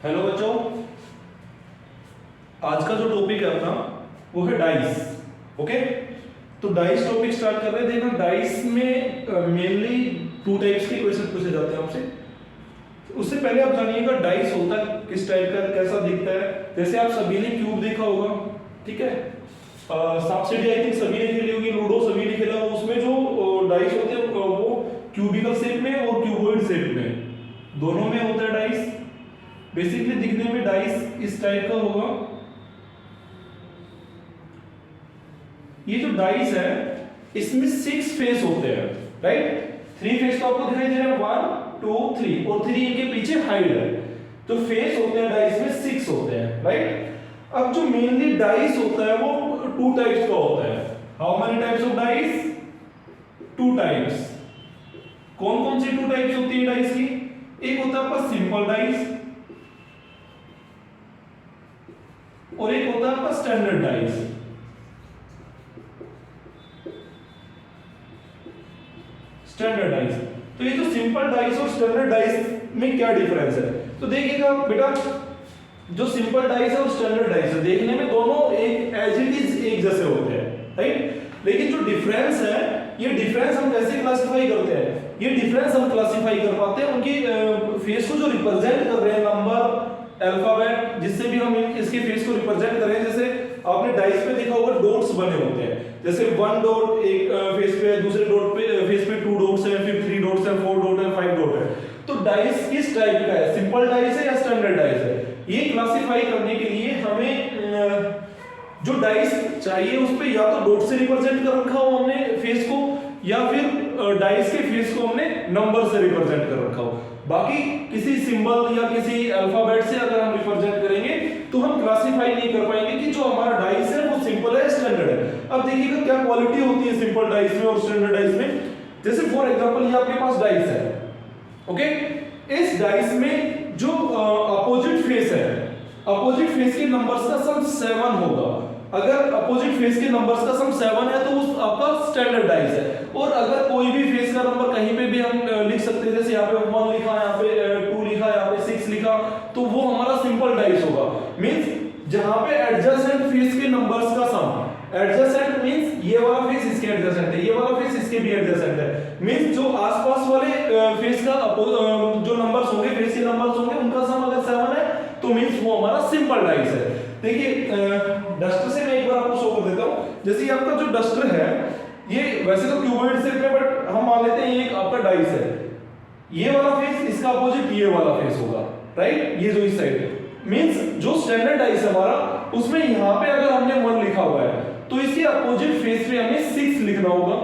Hello बच्चों, आज का जो टॉपिक है अपना वो है डाइस। ओके, तो डाइस टॉपिक स्टार्ट कर रहे थे ना। डाइस में मेनली टू टाइप्स के क्वेश्चन पूछे जाते हैं आपसे। उससे पहले आप जानिएगा डाइस होता किस टाइप का, कैसा दिखता है। जैसे आप सभी ने क्यूब देखा होगा, ठीक है। सांप सीढ़ी आई थिंक सभी ने खेली होगी, लूडो सभी ने खेला होगा। उसमें जो डाइस होते हैं वो क्यूबिकल शेप में और क्यूबॉइड शेप में दोनों में होता है डाइस। बेसिकली दिखने में डाइस इस टाइप का होगा। ये जो डाइस है इसमें 6 फेस होते हैं, राइट। 3 फेस तो आपको दिखाई दे रहा है, 1 2 3, और 3 इनके पीछे हाइड है। तो फेस होते हैं डाइस में 6 होते हैं, राइट। अब जो मेनली डाइस होता है वो 2 टाइप्स का होता है। How many types of dice? 2 types. कौन कौन सी 2 टाइप्स होती है डाइस की? एक होता है आपका सिंपल डाइस और एक होता है आपका स्टैंडर्ड डाइस। स्टैंडर्ड डाइस, तो ये जो सिंपल डाइस और स्टैंडर्ड डाइस में क्या डिफरेंस है? तो देखिएगा बेटा, जो सिंपल डाइस है और स्टैंडर्ड डाइस है, देखने में दोनों एक एज इट इज एक जैसे होते हैं, राइट। लेकिन जो डिफरेंस है, ये डिफरेंस हम कैसे क्लासिफाई करते हैं? ये डिफरेंस हम क्लासिफाई कर पाते हैं उनकी फेस को जो रिप्रेजेंट कर रहे हैं, नंबर, अल्फाबेट, जिससे भी हम इसके फेस को रिप्रेजेंट करें। जैसे आपने डाइस पे देखा होगा डॉट्स बने होते हैं। जैसे 1 डॉट एक फेस पे है, दूसरे डॉट पे फेस पे 2 डॉट्स हैं, फिर 3 डॉट्स हैं, 4 डॉट है, 5 डॉट है। तो डाइस किस टाइप का है? सिंपल डाइस है या स्टैंडर्ड डाइस है? ये क्लासिफाई करने के लिए हमें जो डाइस चाहिए उस पे या तो डॉट से रिप्रेजेंट कर रखा हो हमने फेस को, या फिर डाइस के फेस को हमने नंबर से रिप्रेजेंट कर रखा हो। बाकी किसी सिंबल या किसी अल्फाबेट से अगर हम रिप्रेजेंट करेंगे तो हम क्लासिफाई नहीं कर पाएंगे कि जो हमारा डाइस है वो सिंपल है, स्टैंडर्ड है। अब देखिएगा क्या क्वालिटी होती है सिंपल डाइस में और स्टैंडर्ड डाइस में। जैसे फॉर एग्जांपल ये आपके पास डाइस है, ओके। इस डाइस में जो अपोजिट फेस है, अपोजिट फेस के नंबर्स का सम 7 होगा। अगर अपोजिट फेस के नंबर्स का सम 7 है तो उस आपका स्टैंडर्ड डाइस है। और अगर कोई भी फेस का नंबर कहीं पे भी हम लिख सकते हैं, जैसे यहाँ पे 1 लिखा, यहाँ पे 2 लिखा, यहाँ पे 6 लिखा, तो वो हमारा सिंपल डाइस होगा। मींस जहां पे एडजेसेंट फेस के नंबर्स का सम, एडजेसेंट मींस ये वाला फेस इसके एडजेसेंट है, ये वाला फेस इसके भी एडजेसेंट है। मींस जो आसपास वाले फेस का जो नंबर्स होंगे, फेस के नंबर्स होंगे, उनका सम अगर 7 है तो मींस वो हमारा सिंपल डाइस है। देखिए डस्टर से मैं एक बार आपको शो कर देता हूं। जैसे ये आपका जो डस्टर है, ये वैसे तो क्यूबॉइड शेप है, बट हम मान लेते हैं ये एक आपका डाइस है। ये वाला फेस इसका अपोजिट ये वाला फेस होगा, राइट। ये जो इस साइड है, मींस जो स्टैंडर्ड डाइस है हमारा, उसमें यहां पे अगर हमने 1 लिखा हुआ है तो इसके अपोजिट फेस पे हमें 6 लिखना होगा।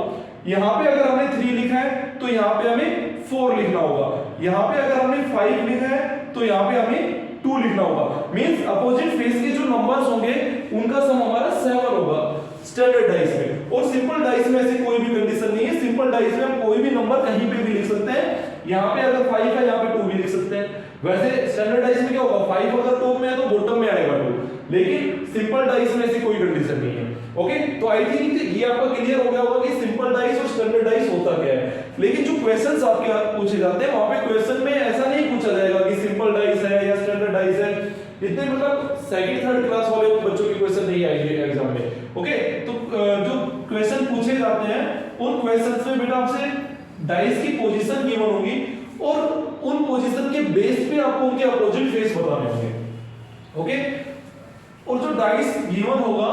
यहां पे अगर हमने 3 लिखा है तो यहां पे हमें 4 लिखना होगा। यहां पे अगर हमने 5 लिखा है तो यहां पे हमें 2 लिखना होगा। मींस अपोजिट फेस के जो नंबर्स होंगे उनका सम हमारा 7 होगा स्टैंडर्ड डाइस में। और सिंपल डाइस में ऐसी कोई भी कंडीशन नहीं है। सिंपल डाइस में हम कोई भी नंबर कहीं पे भी लिख सकते हैं। यहां पे अगर 5 है, यहां पे 2 भी लिख सकते हैं। वैसे स्टैंडर्ड डाइस में क्या होगा, 5 अगर टॉप में है तो बॉटम में आएगा 2, लेकिन सिंपल डाइस में ऐसी कोई कंडीशन नहीं है। ओके, तो आई थिंक ये आपका क्लियर हो गया होगा कि सिंपल डाइस और स्टैंडर्ड डाइस होता क्या है। लेकिन जो क्वेश्चंस आपके पूछे जाते हैं वहां पे क्वेश्चन में ऐसा नहीं पूछा जाएगा कि सिंपल डाइस है या स्टैंडर्ड डाइस है। इतने मतलब सेकंड थर्ड क्लास वाले बच्चों के क्वेश्चन नहीं आएंगे एग्जाम में। ओके, तो जो क्वेश्चन पूछे जाते हैं उन क्वेश्चंस में बेटा आपसे डाइस की पोजीशन गिवन होगी और उन पोजीशन के बेस पे आपको उनके अपोजिट फेस बताने होंगे। ओके, और जो डाइस गिवन होगा,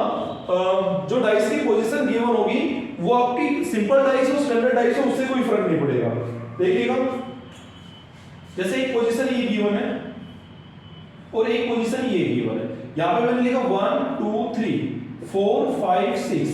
जो डाइस की पोजीशन गिवन होगी वो आपकी सिंपल डाइस हो स्टैंडर्ड डाइस हो उससे कोई फर्क नहीं पड़ेगा। देखिएगा जैसे एक पोजीशन ये गिवन है और एक पोजीशन ये गिवन है। यहां पे मैंने लिखा 1 2 3 4 5 6।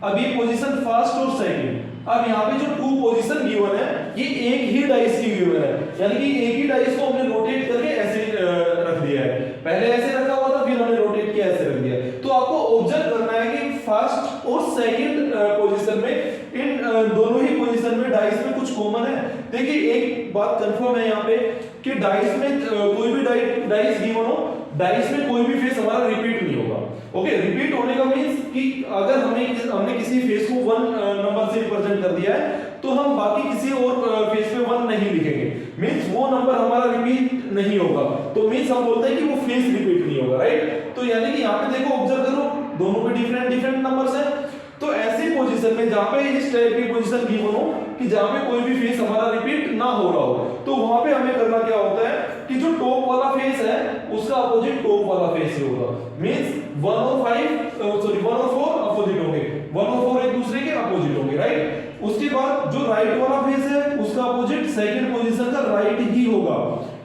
अब ये पोजीशन फर्स्ट और सेकंड। अब यहाँ पे जो 2 पोजीशन गिवन है ये एक ही डाइस की गिवन है, यानी कि एक ही डाइस को हमने रोटेट करके ऐसे रख दिया है। पहले ऐसे रखा हुआ था, फिर हमने रोटेट किया, ऐसे रख दिया। तो आपको ऑब्जर्व करना है कि फर्स्ट और सेकंड पोजीशन में इन दोनों ही पोजीशन में डाइस में कुछ कॉमन है। देखिए एक बात कंफर्म है यहाँ पे कि डाइस में कोई भी डाइस गिवन हो, डाइस में कोई भी फेस हमारा रिपीट नहीं होगा। ओके, रिपीट होने का मींस कि अगर हमने किसी फेस को 1 नंबर से रिप्रेजेंट कर दिया है तो हम बाकी किसी और फेस पे 1 नहीं लिखेंगे। मींस वो नंबर हमारा रिपीट नहीं होगा, तो मींस हम बोलते हैं कि वो फेस रिपीट नहीं होगा, राइट। तो यानी कि यहाँ पे देखो, ऑब्जर्व करो, दोनों पे डिफरेंट डिफरेंट नंबर्स हैं। तो ऐसी पोजीशन में जहां पे इस टाइप की पोजीशन गिवन हो कि जहां पे कोई भी फेस हमारा रिपीट ना हो रहा हो, तो वहां पे हमें करना क्या होता है कि जो टॉप वाला फेस है उसका अपोजिट टॉप वाला फेस ही होगा। मींस 1 और 4 अपोजिट होंगे, 1 और 4 एक दूसरे के अपोजिट होंगे, राइट। उसके बाद जो राइट वाला फेस है उसका अपोजिट सेकंड पोजीशन का राइट ही होगा।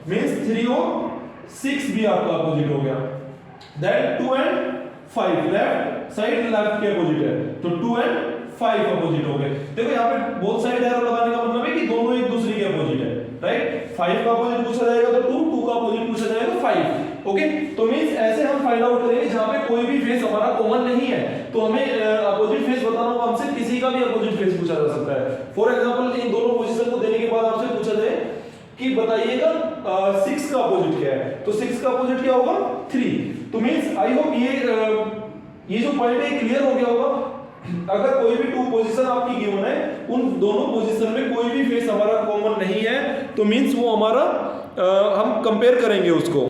मींस 3 और 6 भी आपका अपोजिट हो गया। That 2 and 5 left side left के अपोजिट है, तो 2 एंड 5 अपोजिट हो गए। देखो यहाँ पे बोथ साइड एरो लगाने का मतलब है कि दोनों एक दूसरे के अपोजिट है, राइट। 5 का अपोजिट पूछा जाएगा तो 2, 2 का अपोजिट पूछा जाएगा 5। ओके, तो मींस ऐसे हम फाइंड आउट करेंगे जहां पे कोई भी फेस हमारा कॉमन नहीं है, तो हमें अपोजिट फेस बताना होगा, हमसे किसी का भी अपोजिट फेस पूछा जा सकता है। फॉर एग्जांपल इन दोनों पोजीशन को देने के बाद आपसे पूछा जाए कि बताइएगा 6 का अपोजिट क्या है, तो 6 का अपोजिट क्या होगा 3। तो मींस आई होप ये जो पॉइंट है क्लियर हो गया होगा। अगर कोई भी टू पोजीशन आपकी गिवन है, उन दोनों पोजीशन में कोई भी फेस हमारा कॉमन नहीं है, तो मींस वो हमारा हम कंपेयर करेंगे उसको।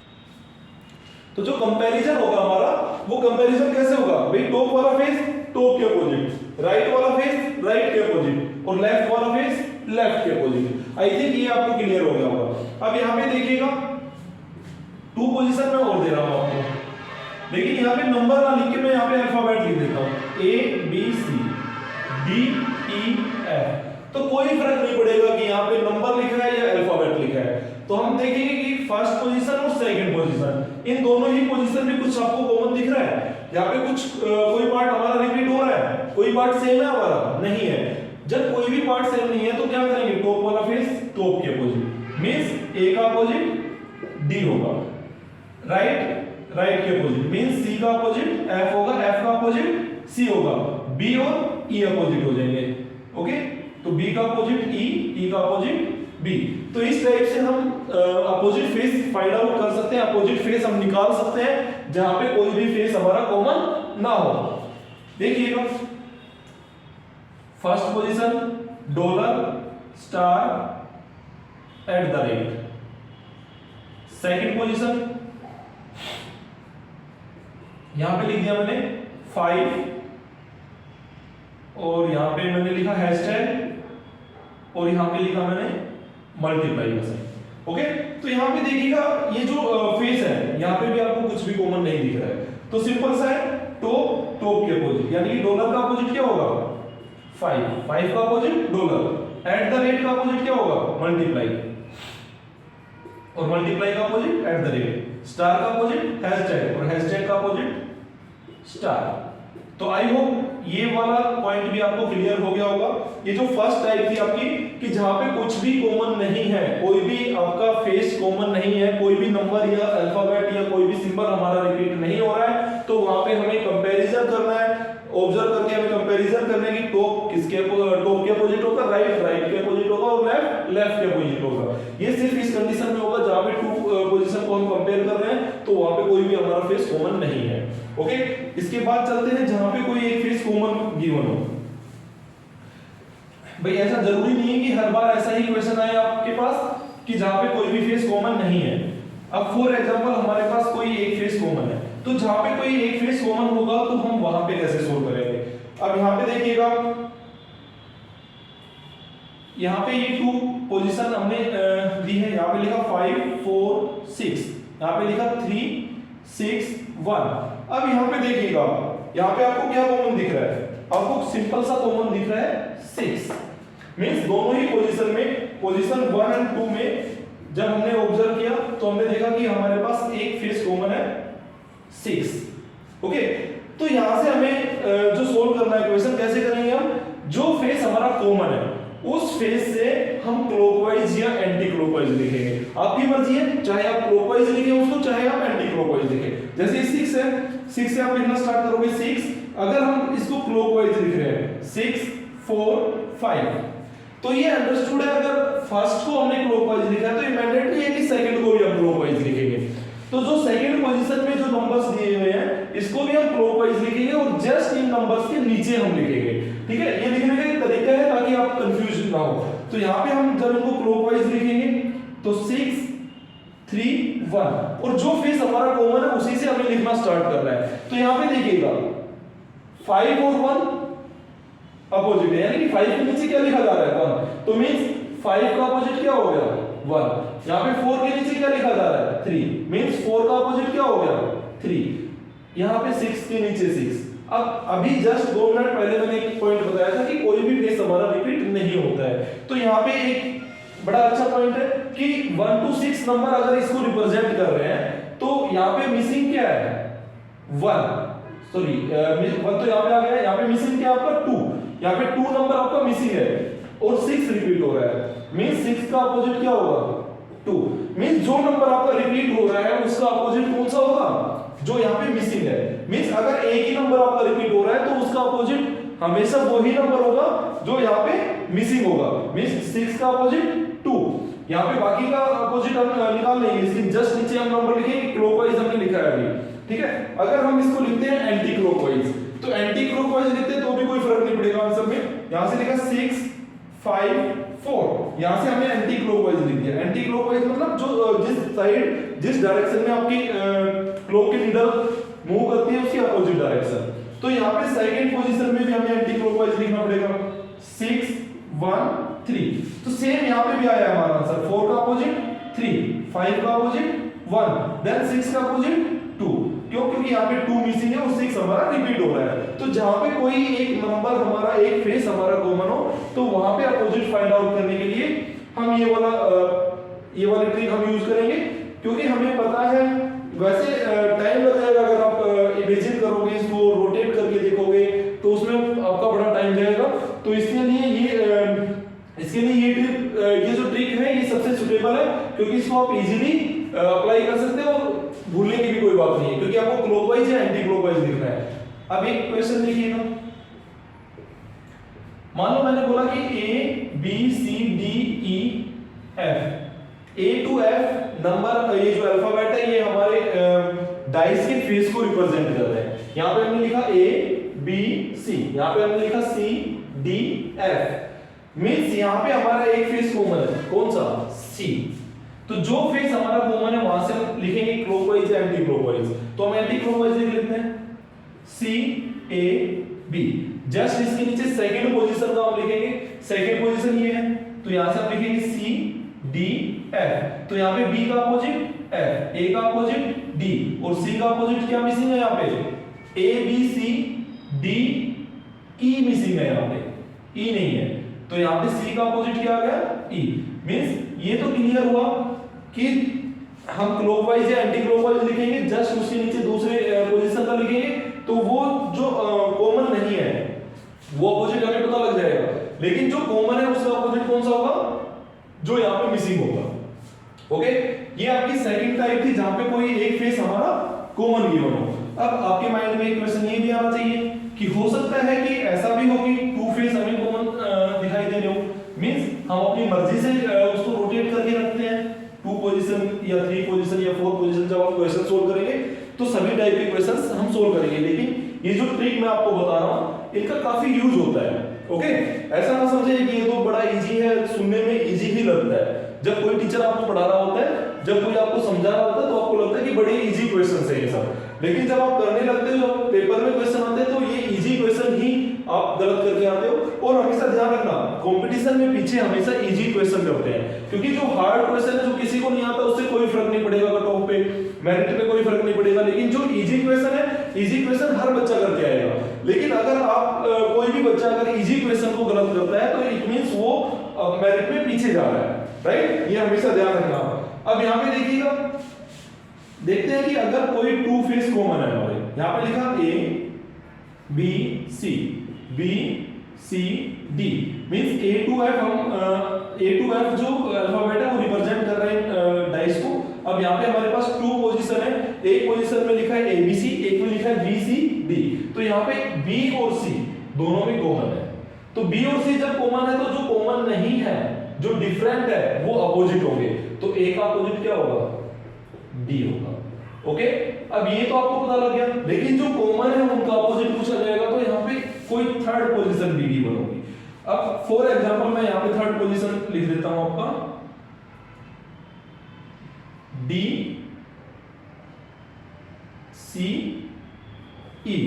तो जो कंपैरिजन होगा हमारा, वो कंपैरिजन कैसे होगा भाई, टॉप वाला फेस टॉप के अपोजिट, राइट वाला फेस राइट के अपोजिट, और लेफ्ट वाला फेस लेफ्ट के अपोजिट। आई थिंक ये आपको क्लियर हो गया होगा। अब यहां पे देखिएगा टू पोजीशन में और दे रहा हूं आपको, लेकिन यहाँ पे नंबर ना लिख के मैं यहाँ पे अल्फाबेट लिख देता हूँ, A B C D E F। तो कोई फर्क नहीं पड़ेगा कि यहाँ पे नंबर लिखा है या अल्फाबेट लिखा है। तो हम देखेंगे कि फर्स्ट पोजीशन और सेकंड पोजीशन, इन दोनों ही पोजीशन में कुछ आपको कॉमन दिख रहा है। यहाँ पे कुछ कोई पार्ट हमारा रिपीट हो रहा है, कोई पार्ट सेम है हमारा नहीं है। जब कोई भी पार्ट सेम नहीं है तो क्या करेंगे, टॉप वाला फेस टॉप के अपोजिट, मींस A का अपोजिट D होगा, राइट राइट के अपोजिट, मींस C का अपोजिट F होगा, F का अपोजिट C होगा, B और E अपोजिट हो जाएंगे। ओके, तो B का अपोजिट E, E का अपोजिट B। तो इस टाइप से हम अपोजिट फेस फाइंड आउट कर सकते हैं, अपोजिट फेस हम निकाल सकते हैं जहां पे कोई भी फेस हमारा कॉमन ना हो। देखिएगा first position dollar star at the rate, second position यहां पे लिख दिया मैंने 5, और यहां पे मैंने लिखा हैशटैग, और यहां पे लिखा मैंने मल्टीप्लाई का साइन। ओके, तो यहां पे देखिएगा ये जो फेस है यहां पे भी आपको कुछ भी कॉमन नहीं दिख रहा है, तो सिंपल सा है, टॉप टॉप के अपोजिट, यानी कि डॉलर का अपोजिट क्या होगा 5, 5 का opposite dollar, at the rate का अपोजिट क्या होगा मल्टीप्लाई, और मल्टीप्लाई का opposite at the rate, star का अपोजिट हैशटैग, और हैशटैग का अपोजिट स्टार। तो आई होप ये वाला पॉइंट भी आपको क्लियर हो गया होगा। ये जो फर्स्ट टाइप थी आपकी कि जहां पे कुछ भी कॉमन नहीं है, कोई भी आपका फेस कॉमन नहीं है, कोई भी नंबर या अल्फाबेट या कोई भी सिंबल हमारा रिपीट नहीं हो रहा है, तो वहां पे हमें कंपैरिजन करना है, ऑब्जर्व करके हमें कंपैरिजन करने की टॉप किसके टॉप के अपोजिट होगा, राइट राइट के अपोजिट होगा, और लेफ्ट लेफ्ट के अपोजिट होगा। ये सिर्फ इस कंडीशन में होगा जहां पे टू पोजीशन को हम कंपेयर कर रहे हैं, तो वहां पे कोई भी हमारा फेस कॉमन नहीं है। ओके, इसके बाद चलते हैं जहां पे कोई एक फेस कॉमन गिवन हो। भाई ऐसा जरूरी नहीं है कि हर बार ऐसा ही क्वेश्चन आए आपके पास कि जहां पे कोई भी फेस कॉमन नहीं है। अब फॉर एग्जांपल हमारे पास कोई एक फेस कॉमन है, तो जहां पे कोई एक फेस कॉमन होगा तो हम वहां पे कैसे सोल्व करेंगे। अब यहां पे देखिएगा, यहां पे ये टू पोजीशन हमने दी है, यहां पे लिखा 5 4 6, यहां पे लिखा 3 6 1। अब यहां पे देखिएगा, यहां पे आपको क्या कॉमन दिख रहा है, आपको सिंपल सा कॉमन दिख रहा है 6। मींस दोनों ही पोजीशन में, पोजीशन 1 और 2 में जब हमने ऑब्जर्व किया तो हमने देखा कि हमारे पास एक फेस कॉमन है 6। ओके, तो यहां से हमें जो सोल्व करना है क्वेश्चन कैसे करेंगे हम, जो फेस हमारा कॉमन है उस फेस से हम क्लॉकवाइज या एंटी क्लॉकवाइज लिखेंगे। आपकी मर्जी है, चाहे आप क्लॉकवाइज लिखें उसको, चाहे आप एंटी क्लॉकवाइज लिखें। जैसे 6 है, 6 से आप लिखना स्टार्ट करोगे 6, अगर हम इसको क्लॉकवाइज लिख रहे हैं 6 4 5, तो ये अंडरस्टूड है। अगर फर्स्ट को हमने क्लॉकवाइज लिखा तो ये मैंडेटरी है कि सेकंड को भी हम क्लॉकवाइज लिखेंगे। तो जो सेकंड पोजीशन में जो नंबर्स दिए हुए हैं इसको भी हम क्लॉकवाइज लिखेंगे, और जस्ट इन नंबर्स के नीचे हम लिखेंगे। ठीक है, ये लिखने का एक तरीका है ताकि आप कंफ्यूज ना हो। तो यहाँ पे हम जब इनको क्लॉकवाइज लिखेंगे तो 6 3 1 और जो फेस हमारा कॉमन है उसी से हमें लिखना स्टार्ट करना है। तो यहां पे देखिएगा 5 और 1 अपोजिट है, यानी कि 5 के नीचे क्या लिखा जा रहा है 1, तो मींस 5 का अपोजिट क्या हो गया 1। यहां पे 4 के नीचे क्या लिखा जा रहा है 3, मींस 4 का अपोजिट क्या हो गया 3। यहां पे 6 के नीचे 6। अब अभी जस्ट 2 मिनट पहले मैंने एक पॉइंट बताया था कि कोई भी फेस हमारा रिपीट नहीं होता है। तो यहां पे एक बड़ा अच्छा पॉइंट है कि 1 to 6 नंबर अगर इसको रिप्रेजेंट कर रहे हैं तो यहां पे मिसिंग क्या है 1, सॉरी 1 तो यहां पे आ गया, यहां पे मिसिंग क्या है आपका 2, यहां पे 2 नंबर आपका मिसिंग है और 6 रिपीट हो रहा है, मींस 6 का अपोजिट क्या होगा 2। मींस जो नंबर आपका रिपीट हो रहा है उसका अपोजिट कौन सा होगा जो यहाँ पे मिसिंग है। मींस अगर एक ही नंबर आपका रिपीट हो रहा है तो उसका अपोजिट हमेशा वही नंबर होगा जो यहाँ पे मिसिंग होगा। मींस 6 का अपोजिट 2। यहाँ पे बाकी का अपोजिट हम निकाल लेंगे, इसके जस्ट नीचे हम नंबर लिखेंगे क्लॉकवाइज हमने लिखा है अभी, ठीक है। अगर हम इसको लिखते हैं एंटी क्लॉकवाइज तो एंटी क्लॉकवाइज लिखते हैं तो भी कोई फर्क नहीं पड़ेगा आंसर में। यहाँ से लिखा 6 5 4, यहाँ से हमने एंटी क्लॉकवाइज लिख दिया। एंटी क्लॉकवाइज मतलब जो जिस साइड जिस डायरेक्शन में आपकी क्लॉक की नीडल मूव करती है उसकी अपोजिट डायरेक्शन। तो यहाँ पे सेकंड पोजीशन में भी हमें एंटी क्लॉकवाइज लिखना पड़ेगा 6 1 3। तो सेम यहाँ पे भी आया हमारा आंसर 4 का अपोजिट 3, 5 का अपोजिट 1, देन 6 का अपोजिट 2। क्यों? क्योंकि यहाँ पे 2 मिसिंग है और 6 हमारा रिपीट हो रहा है। तो जहां पे कोई एक नंबर हमारा एक फेस हमारा कॉमन हो तो वहां पे अपोजिट फाइंड आउट करने के लिए हम ये वाली ट्रिक हम यूज करेंगे, क्योंकि हमें पता है वैसे टाइम लग जाएगा अगर आप इमेजिन करोगे इसको रोटेट करके देखोगे तो उसमें आपका बड़ा टाइम जाएगा। तो इसके लिए ये जो ट्रिक है ये सबसे सुटेबल है, क्योंकि इसको आप इजीली अप्लाई कर सकते हो और भूलने की भी कोई बात नहीं है, क्योंकि आपको क्लॉकवाइज या एंटी क्लॉकवाइज लिखना है। अब एक क्वेश्चन देखिएगा, मान लो मैंने बोला कि A B C D E F, A to F number, ये जो अल्फाबेट है ये हमारे डाइस के फेस को रिप्रेजेंट कर रहे हैं। यहां पे हमने लिखा A B C, यहां पे हमने लिखा C D F, मींस यहां पे हमारा एक फेस कॉमन है, कौन सा C। तो जो फेस हमारा कॉमन है वहां से हम लिखेंगे क्लॉकवाइज या एंटी क्लॉकवाइज। तो हम एंटी क्लॉकवाइज लिख लेते हैं C A B, जस्ट इसके नीचे सेकंड पोजीशन का हम लिखेंगे, सेकंड पोजीशन ये है तो यहां से हम लिखेंगे C D F। तो यहां पे B का अपोजिट F, A का अपोजिट D और C का अपोजिट क्या मिसिंग है यहां पे A B C D E missing है, यहां पे E नहीं है। तो यहां पे C का अपोजिट क्या आ गया E। मींस ये तो क्लियर हुआ कि हम क्लॉकवाइज या एंटी क्लॉकवाइज लिखेंगे, जस्ट उसके नीचे दूसरे पोजीशन का लिखेंगे तो वो जो कॉमन नहीं है वो अपोजिट हमें पता लग जाएगा, लेकिन जो कॉमन है उसका अपोजिट कौन सा होगा जो यहाँ पे मिसिंग होगा। ओके, ये आपकी सेकंड टाइप थी जहां पे कोई एक फेस हमारा कॉमन गिवन हो। अब आपके माइंड में एक क्वेश्चन ये भी आना चाहिए कि हो सकता है कि ऐसा भी हो कि 2 फेस हमें कॉमन दिखाई दे रहे हो, मींस हम अपनी मर्जी से उसको रोटेट करके रखते हैं 2 पोजीशन या 3 पोजीशन या 4 पोजीशन। जब आप क्वेश्चन सोल्व करेंगे तो सभी टाइप के क्वेश्चंस हम सोल्व करेंगे, लेकिन ये जो ट्रिक मैं आपको बता रहा हूं इनका काफी यूज होता है। ओके, ऐसा ना समझे कि ये तो बड़ा इजी है, सुनने में इजी ही लगता है। जब कोई टीचर आपको पढ़ा रहा होता है, जब कोई आपको समझा रहा होता है तो आपको लगता है कि बड़े इजी क्वेश्चंस है ये सब, लेकिन जब आप करने लगते हो, जब पेपर में क्वेश्चन आते हैं तो ये इजी क्वेश्चन ही आप गलत करके आते हो। और हमेशा ध्यान रखना कंपटीशन में पीछे हमेशा इजी क्वेश्चन करते हैं, क्योंकि जो हार्ड क्वेश्चन है जो किसी को नहीं आता उससे कोई फर्क नहीं पड़ेगा, कट ऑफ पे मेरिट में कोई फर्क नहीं पड़ेगा, लेकिन जो इजी क्वेश्चन है इजी क्वेश्चन हर बच्चा करके आएगा। लेकिन अगर आप कोई भी बच्चा अगर इजी क्वेश्चन को गलत करता है तो इट मींस वो मेरिट में पीछे जा रहा है, राइट, ये हमेशा ध्यान रखना। अब यहाँ पे देखिएगा, देखते हैं कि अगर कोई 2 फेस कॉमन है हमारे, यहाँ पे लिखा A B C B C D, means A to F, हम A to F जो अल्फाबेट है वो रिप्रेजेंट कर रहे हैं डाइस को। अब यहाँ पे हमारे पास 2 पोजीशन है, एक पोजीशन में लिखा है ABC, एक में लिखा है BCD। तो यहाँ पे B और C दोनों में कॉमन है, तो B और C जब कॉमन है तो जो कॉमन नहीं है, जो डिफरेंट है, वो अपोजिट होंगे। तो A का अपोजिट क्या होगा D होगा। ओके, अब ये तो आपको पता लग गया, लेकिन जो कॉमन है उनका अपोजिट पूछा जाएगा तो यहाँ पे कोई थर्ड पोजीशन भी गिवन होगी। अब फॉर एग्जांपल मैं यहाँ पे थर्ड पोजीशन लिख देता हूं आपका डी सी ई,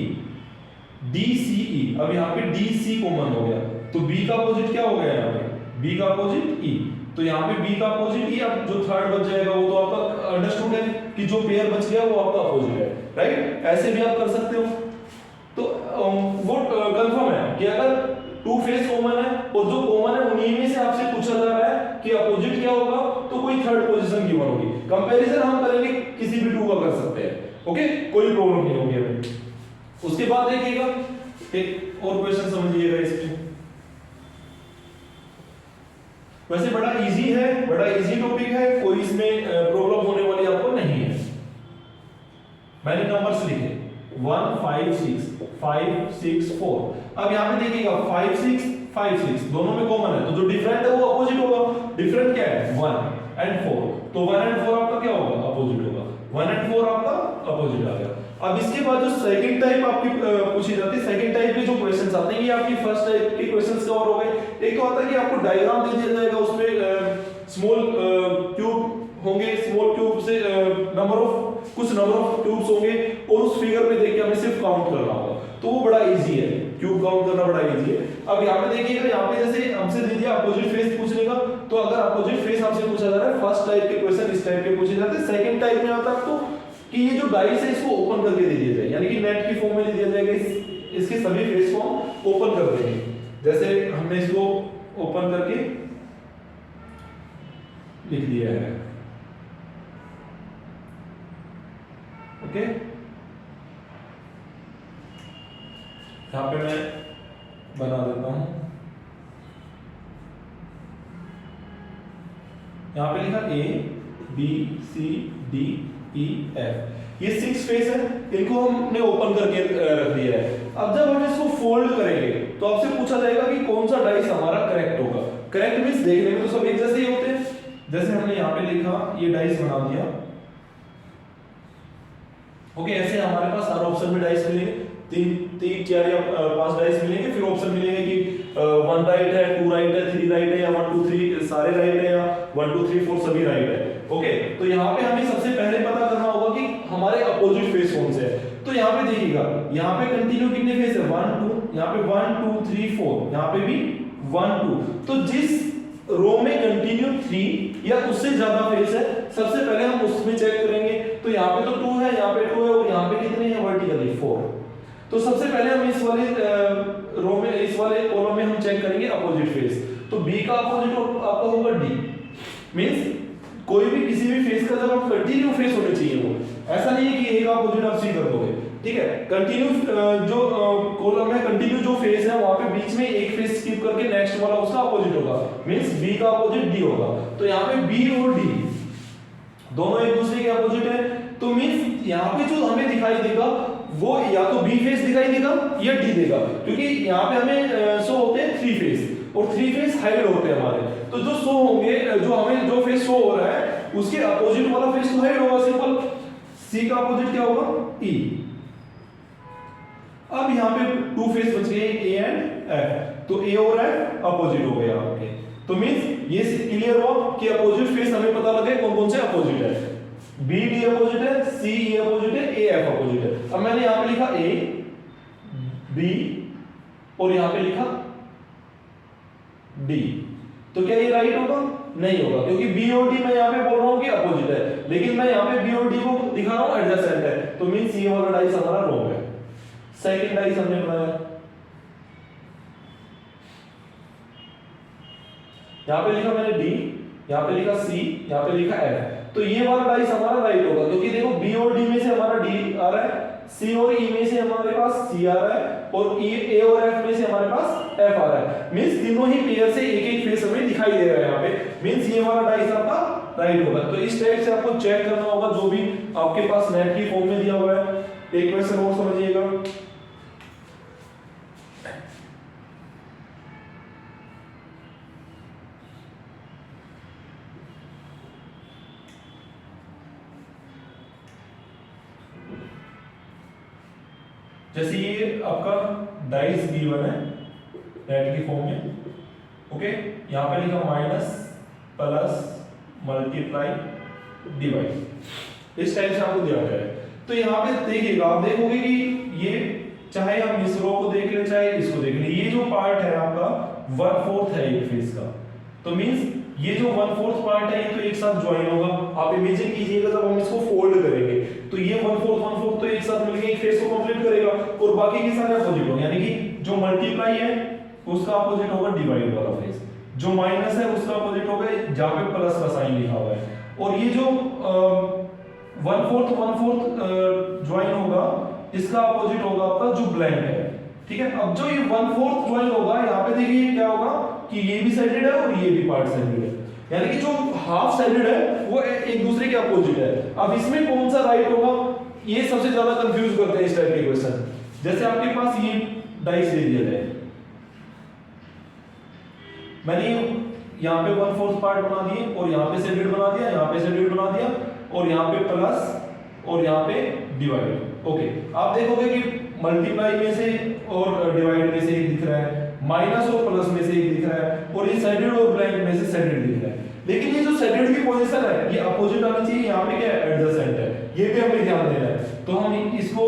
डी सी ई। अब यहाँ पे डी सी कॉमन हो गया, तो बी का अपोजिट क्या हो गया यहाँ पे, बी का अपोजिट ई। तो यहाँ पे बी का अपोजिट ई, अब जो थर्ड बच जाएगा वो तो आपका अंडरस्टूड है कि जो पेयर बच गया वो आपका अपोजिट है, राइट। ऐसे भी आप कर सकते हो। तो वो कंफर्म है कि अगर टू फेस कॉमन है और जो कॉमन है उन्हीं में से आपसे पूछा जा रहा है कि अपोजिट क्या होगा, तो कोई थर्ड पोजीशन गिवन होगी। कंपैरिजन हम करेंगे किसी भी टू का कर सकते हैं, ओके, कोई प्रॉब्लम नहीं होगी हमें। उसके बाद देखिएगा एक और क्वेश्चन समझिएगा इसमें। वैसे बड़ा इजी है, बड़ा इजी टॉपिक है, कोई इसमें प्रॉब्लम होने वाली आपको नहीं है। मैंने नंबर्स लिखे 1 5 6 5 6 4। अब यहां पे देखिएगा 5 6 5 6 दोनों में कॉमन है, तो जो डिफरेंट है वो अपोजिट होगा। डिफरेंट क्या है 1 एंड 4, तो 1 एंड 4 आपका क्या होगा, अपोजिट होगा। 1 एंड 4 आपका अपोजिट आ गया। अब इसके बाद जो सेकंड टाइप आपकी पूछी जाती है, सेकंड टाइप के जो क्वेश्चंस आते हैं ये आपकी फर्स्ट टाइप के क्वेश्चंस कवर हो गए। एक तो आता है कि आपको डायग्राम दे दिया जाएगा, उसमें स्मॉल क्यूब होंगे, स्मॉल क्यूब से कुछ नंबर ऑफ क्यूब्स होंगे और उस फिगर में देख के हमें सिर्फ काउंट करना होगा, तो वो बड़ा इजी है, क्यूब काउंट करना बड़ा इजी है। अब यहाँ पे देखिएगा, यहाँ पे जैसे हमसे दे दिया अपोजिट फेस पूछने का, तो अगर अपोजिट फेस हमसे पूछा जा रहा है, फर्स्ट टाइप के क्वेश्चन इस टाइप के पूछे जाते हैं। सेकंड टाइप में आता है आपको कि ये जो डाइस है इसको ओपन करके दे दिया जाए, यानी कि नेट की फॉर्म में दे दिया जाएगा, इसके सभी फेस को ओपन कर देंगे। जैसे हमने इसको ओपन करके लिख दिया है, ओके। यहां पे मैं बना देता हूं, यहां पे लिखा A B C D E F, ये 6 फेस है, इनको हमने ओपन करके रख दिया है। अब जब हम इसको फोल्ड करेंगे तो आपसे पूछा जाएगा कि कौन सा डाइस हमारा करेक्ट होगा। करेक्ट मींस देखने में तो सब एक जैसे ही होते हैं। जैसे हमने यहाँ पे लिखा, ये डाइस बना दिया, ओके। ऐसे हमारे पास हर ऑप्शन में डाइस मिलेंगे, 3 4 या 5 डाइस मिलेंगे, फिर ऑप्शन मिलेंगे कि 1 राइट है, 2 राइट है, 3 राइट है, या 1 2 3 सारे राइट है, या 1 2 3 4 सभी राइट है, ओके। तो यहाँ पे हमें सबसे पहले पता करना होगा कि हमारे अपोजिट फेस कौन से है। तो यहाँ पे देखिएगा, यहाँ पे कंटिन्यू कितने फेस है, 1 2, यहाँ पे 1 2 3 4, यहाँ पे भी 1 2। तो जिस रो में कंटिन्यू 3 या उससे ज्यादा फेस है, सबसे पहले हम उसमें चेक करेंगे। तो यहाँ पे तो 2 है, यहाँ पे 2 है, और यहाँ पे कितने हैं वर्टिकली 4। तो सबसे पहले हम इस वाले रो में, इस वाले कॉलम में हम चेक करेंगे अपोजिट फेस। तो बी का अपोजिट आपका होगा डी, मींस कोई भी किसी भी फेस का जब आप कंटिन्यू फेस होने चाहिए, वो ऐसा नहीं है कि ए का अपोजिट आप सी कर दोगे, ठीक है। कंटिन्यू जो कॉलम है, कंटिन्यू जो फेस है, वहां पे बीच में एक फेस स्किप करके नेक्स्ट वाला उसका अपोजिट होगा, मींस बी का अपोजिट डी होगा। तो यहाँ पे बी और डी दोनों एक दूसरे के अपोजिट है, तो मींस यहाँ पे जो हमें दिखाई देगा वो या तो बी फेस दिखाई देगा या डी देगा, क्योंकि यहाँ पे हमें शो होते हैं 3 फेस, और 3 फेस हाइड होते हैं हमारे। तो जो शो होंगे, जो हमें जो फेस शो हो रहा है उसके अपोजिट वाला फेस तो हाइड होगा, सिंपल। सी का अपोजिट क्या होगा, ई। अब यहाँ पे 2 फेस बच गए, ए एंड एफ, तो ए और एफ अपोजिट हो गए आपके। तो मींस ये क्लियर हुआ कि अपोजिट फेस हमें पता लगे कौन कौन से अपोजिट है। बी डी अपोजिट है, सी ई अपोजिट है, ए एफ अपोजिट है। अब मैंने यहाँ पे लिखा ए बी और यहाँ पे लिखा डी, तो क्या ये राइट होगा, नहीं होगा, क्योंकि बी और डी मैं यहाँ पे बोल रहा हूँ कि अपोजिट है, लेकिन मैं यहाँ पे बी और डी को दिखा रहा हूँ एडजेसेंट है, तो मींस ये वाला डाइस हमारा रॉन्ग है। सेकंड डाइस हमने बनाया, यहाँ पे लिखा मैंने डी, यहाँ पे लिखा सी, यहाँ पे लिखा एफ, तो ये वाला डाइस हमारा राइट होगा, क्योंकि देखो बी और डी में से हमारा डी आ रहा है, सी और ई में से हमारे पास सी आ रहा है, और ए और एफ में से हमारे पास एफ आ रहा है। मींस तीनों ही पेयर से एक एक फेस हमें दिखाई दे रहा है यहाँ पे, मींस ये वाला डाइस आपका राइट होगा। तो इस टाइप से आपको चेक करना होगा जो भी आपके पास नेट की फॉर्म में दिया हुआ है। एक क्वेश्चन और समझिएगा, जैसे ये आपका डाइस गिवन है नेट की फॉर्म में, ओके। यहाँ पे लिखा माइनस प्लस मल्टीप्लाई डिवाइड। इस टाइप से आपको दिया गया है। तो यहाँ पे देखिएगा, आप देखोगे कि ये चाहे हम इस रो को देख ले चाहे इसको देख ले, ये जो पार्ट है आपका 1/4 है एक फेस का। तो मींस ये जो 1/4 पार्ट है ये तो एक साथ ज्वाइन होगा। आप इमेजिन कीजिएगा जब हम इसको फोल्ड करेंगे तो ये 1/4 तो एक साथ मिलके एक फेस को कंप्लीट करेगा और बाकी के सारे अपोजिट होंगे, यानी कि जो मल्टीप्लाई है उसका अपोजिट होगा डिवाइड वाला फेस, जो माइनस है उसका अपोजिट होगा जहां पे प्लस का साइन लिखा हुआ है। और ये जो 1/4 ज्वाइन होगा इसका अपोजिट होगा आपका जो ब्लैंक है, ठीक है। अब जो ये 1/4 ज्वाइन होगा यहाँ पे देखिए क्या होगा कि ये भी साइडेड है और ये भी पार्ट साइडेड है, यानी कि जो हाफ साइडेड है वो एक दूसरे के अपोजिट है। अब इसमें कौन सा राइट होगा, ये सबसे ज्यादा कंफ्यूज करते हैं इस टाइप के क्वेश्चन। जैसे आपके पास ये डाइस दे दिया जाए, मैंने यहाँ पे 1/4 पार्ट बना दिए और यहाँ पे साइडेड बना दिया, यहाँ पे साइडेड बना दिया और यहाँ पे प्लस और यहाँ पे डिवाइड। ओके, आप देखोगे कि मल्टीप्लाई में से और डिवाइड में से एक दिख रहा है, माइनस और प्लस में से एक दिख रहा है और ये साइडेड और ब्लैंक में से साइडेड दिख रहा है। लेकिन ये जो साइडेड की पोजीशन है ये अपोजिट आनी चाहिए, यहाँ पे क्या है एडजेसेंट है, ये भी हमें ध्यान देना है। तो हम इसको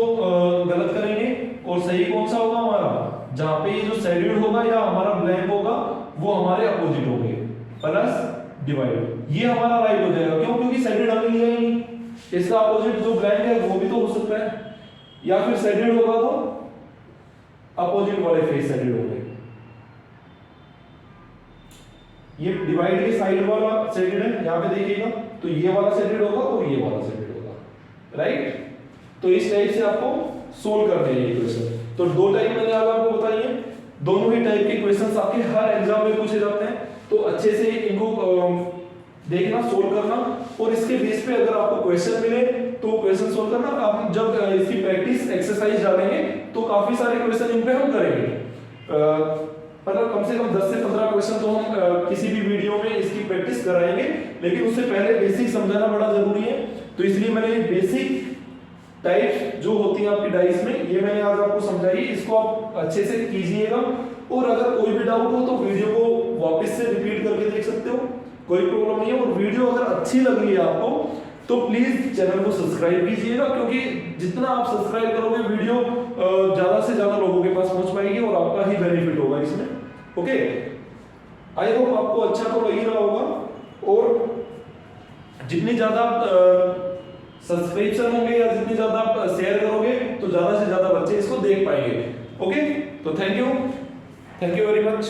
गलत करेंगे और सही कौन सा होगा हमारा, जहाँ पे ये जो साइडेड होगा या हमारा ब्लैंक होगा वो हमारे अपोजिट होंगे, प्लस डिवाइड, ये हमारा राइट हो जाएगा। क्यों, क्योंकि साइडेड हमें लिया ही नहीं, इसका अपोजिट जो ब्लैंक है वो भी तो हो सकता है, या फिर साइडेड होगा तो अपोजिट वाले फेस साइडेड होंगे। ये डिवाइड के साइड वाला साइडेड है, यहाँ पे देखिएगा तो ये वाला साइडेड होगा और ये वाला साइडेड होगा, राइट। तो इस टाइप से आपको सोल्व करने हैं ये क्वेश्चन। तो दो टाइप मैंने आज आपको बताई है, दोनों ही टाइप के क्वेश्चंस आपके हर एग्जाम में पूछे जाते हैं। तो अच्छे से इनको देखना, सोल्व करना और इसके बेस पे अगर आपको क्वेश्चन मिले तो क्वेश्चन सोल्व करना। आप जब इसकी प्रैक्टिस एक्सरसाइज डालेंगे तो काफी सारे क्वेश्चन इन पे हम करेंगे, मतलब कम से कम 10 से 15 क्वेश्चन तो हम किसी भी वीडियो में इसकी प्रैक्टिस कराएंगे। लेकिन उससे पहले बेसिक समझाना बड़ा जरूरी है, तो इसलिए मैंने बेसिक टाइप्स जो होती हैं आपकी डाइस में ये मैंने आज आपको समझाई, इसको आप अच्छे से कीजिएगा। और अगर कोई भी डाउट हो तो वीडियो को वापस से रिपीट करके देख सकते हो, कोई प्रॉब्लम नहीं है। और वीडियो अगर अच्छी लग रही है आपको तो प्लीज चैनल को सब्सक्राइब कीजिएगा, क्योंकि जितना आप सब्सक्राइब करोगे वीडियो ज्यादा से ज्यादा लोगों के पास पहुंच पाएगी और आपका ही बेनिफिट होगा इसमें। ओके, आई होप आपको अच्छा तो लग ही रहा होगा। और जितनी ज्यादा सब्सक्रिप्शन होंगे या जितनी ज्यादा आप शेयर करोगे तो ज्यादा से ज्यादा बच्चे इसको देख पाएंगे। ओके, तो थैंक यू वेरी मच।